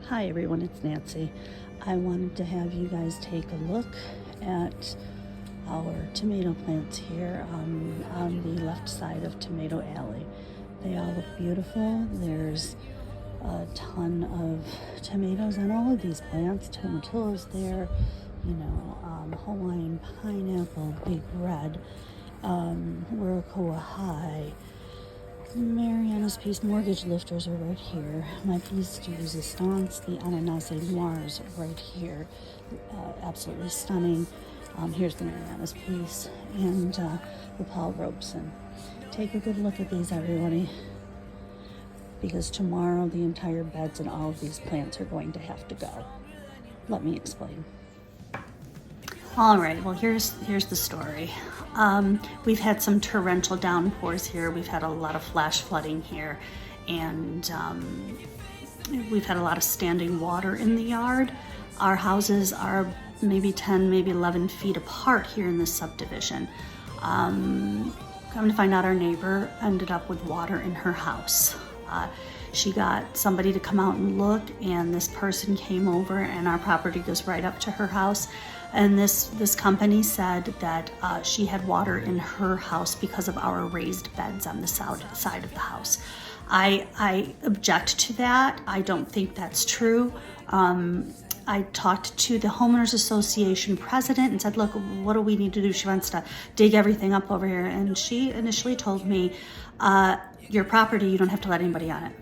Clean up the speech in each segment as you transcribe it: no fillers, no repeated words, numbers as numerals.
Hi everyone, it's Nancy. I wanted to have you guys take a look at our tomato plants here on the left side of Tomato Alley. They all look beautiful. There's a ton of tomatoes on all of these plants. Tomatillo's there, Hawaiian pineapple, big red, Wirakoa High, Mariana's Peace mortgage lifters are right here. My Peace de Resistance, the Ananas Noirs right here. Absolutely stunning. Here's the Mariana's Peace and the Paul Robeson. Take a good look at these, everybody, because tomorrow the entire beds and all of these plants are going to have to go. Let me explain. All right, well, here's the story. We've had some torrential downpours here. We've had a lot of flash flooding here, and we've had a lot of standing water in the yard. Our houses are maybe 10, maybe 11 feet apart here in this subdivision. Come to find out, our neighbor ended up with water in her house. She got somebody to come out and look, and this person came over, and our property goes right up to her house. And this company said that she had water in her house because of our raised beds on the side of the house. I object to that. I don't think that's true. I talked to the Homeowners Association president and said, look, what do we need to do? She wants to dig everything up over here. And she initially told me, your property, you don't have to let anybody on it.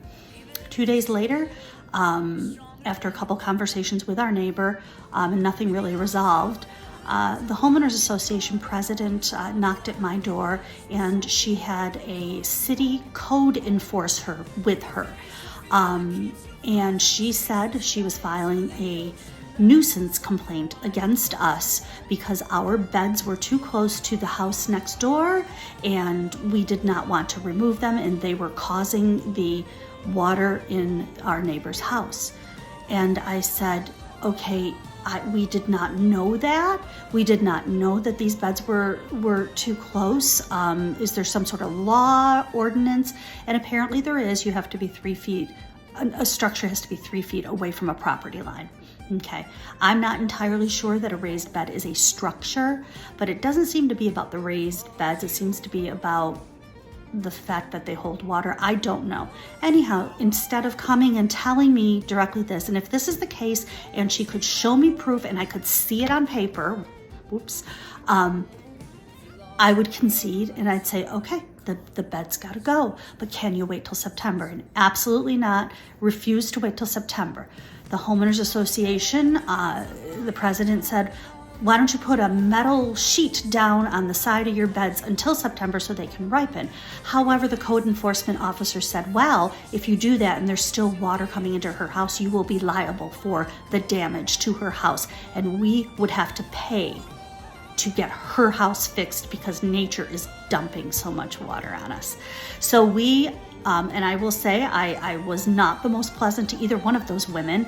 2 days later, after a couple conversations with our neighbor, and nothing really resolved, the Homeowners Association president knocked at my door, and she had a city code enforcer with her. And she said she was filing a nuisance complaint against us because our beds were too close to the house next door, and we did not want to remove them, and they were causing the water in our neighbor's house. And I said, okay, we did not know that. We did not know that these beds were too close. Is there some sort of law, ordinance? And apparently there is. You have to be 3 feet, a structure has to be 3 feet away from a property line. Okay, I'm not entirely sure that a raised bed is a structure, but it doesn't seem to be about the raised beds. It seems to be about the fact that they hold water. I don't know. Anyhow, instead of coming and telling me directly this, and if this is the case and she could show me proof and I could see it on paper, I would concede and I'd say, okay, the bed's got to go, but can you wait till September? And absolutely not. Refuse to wait till September. The Homeowners Association, the president said, why don't you put a metal sheet down on the side of your beds until September so they can ripen? However, the code enforcement officer said, well, if you do that and there's still water coming into her house, you will be liable for the damage to her house. And we would have to pay to get her house fixed because nature is dumping so much water on us. So we, and I will say I was not the most pleasant to either one of those women.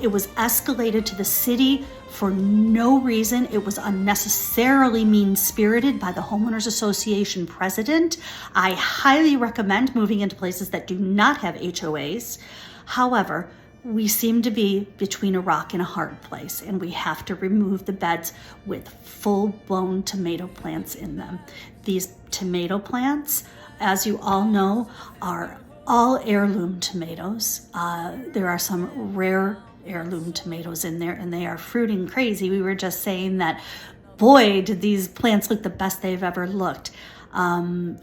It was escalated to the city for no reason. It was unnecessarily mean-spirited by the Homeowners Association president. I highly recommend moving into places that do not have HOAs. However, we seem to be between a rock and a hard place, and we have to remove the beds with full-blown tomato plants in them. These tomato plants, as you all know, are all heirloom tomatoes. There are some rare heirloom tomatoes in there, and they are fruiting crazy. We were just saying that, boy, did these plants look the best they've ever looked.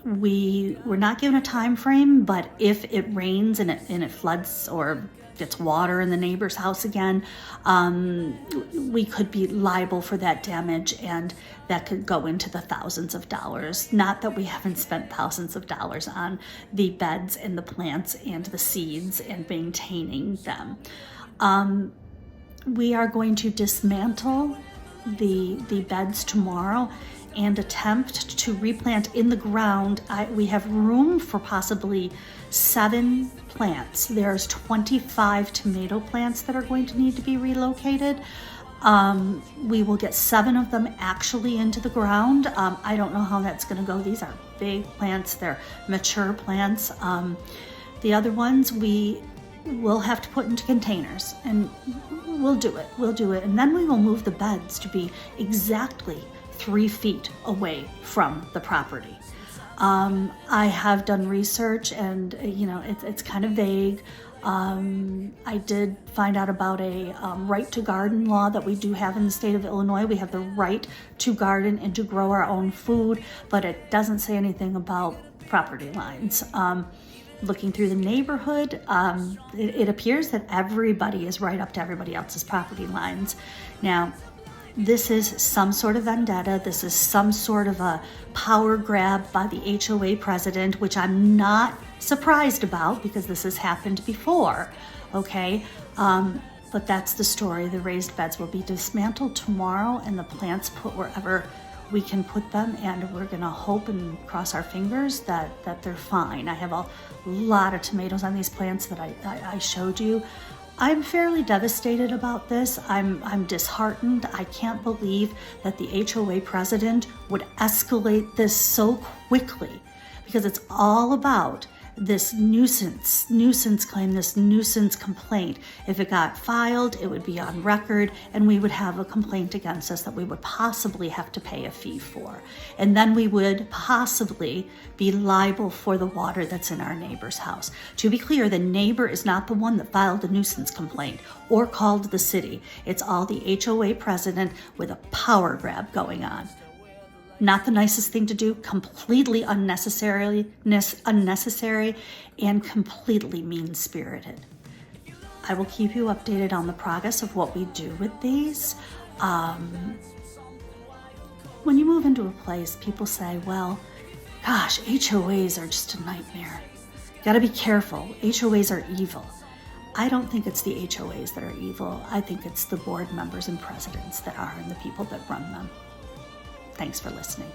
We were not given a time frame, but if it rains and it floods or gets water in the neighbor's house again, we could be liable for that damage, and that could go into the thousands of dollars. Not that we haven't spent thousands of dollars on the beds and the plants and the seeds and maintaining them. We are going to dismantle the beds tomorrow and attempt to replant in the ground. We have room for possibly 7 plants. There's 25 tomato plants that are going to need to be relocated. We will get 7 of them actually into the ground. I don't know how that's going to go. These are big plants. They're mature plants. The other ones, we we'll have to put into containers, and we'll do it. And then we will move the beds to be exactly 3 feet away from the property. I have done research, and it's kind of vague. I did find out about a right to garden law that we do have in the state of Illinois. We have the right to garden and to grow our own food, but it doesn't say anything about property lines. Looking through the neighborhood, it appears that everybody is right up to everybody else's property lines. Now, this is some sort of vendetta. This is some sort of a power grab by the HOA president, which I'm not surprised about because this has happened before, okay? But that's the story. The raised beds will be dismantled tomorrow and the plants put wherever we can put them, and we're gonna hope and cross our fingers that they're fine. I have a lot of tomatoes on these plants that I showed you. I'm fairly devastated about this. I'm disheartened. I can't believe that the HOA president would escalate this so quickly, because it's all about this nuisance claim, this nuisance complaint. If it got filed, it would be on record, and we would have a complaint against us that we would possibly have to pay a fee for. And then we would possibly be liable for the water that's in our neighbor's house. To be clear, the neighbor is not the one that filed the nuisance complaint or called the city. It's all the HOA president with a power grab going on. Not the nicest thing to do, completely unnecessary, and completely mean-spirited. I will keep you updated on the progress of what we do with these. When you move into a place, people say, well, gosh, HOAs are just a nightmare. You gotta be careful. HOAs are evil. I don't think it's the HOAs that are evil. I think it's the board members and presidents that are, and the people that run them. Thanks for listening.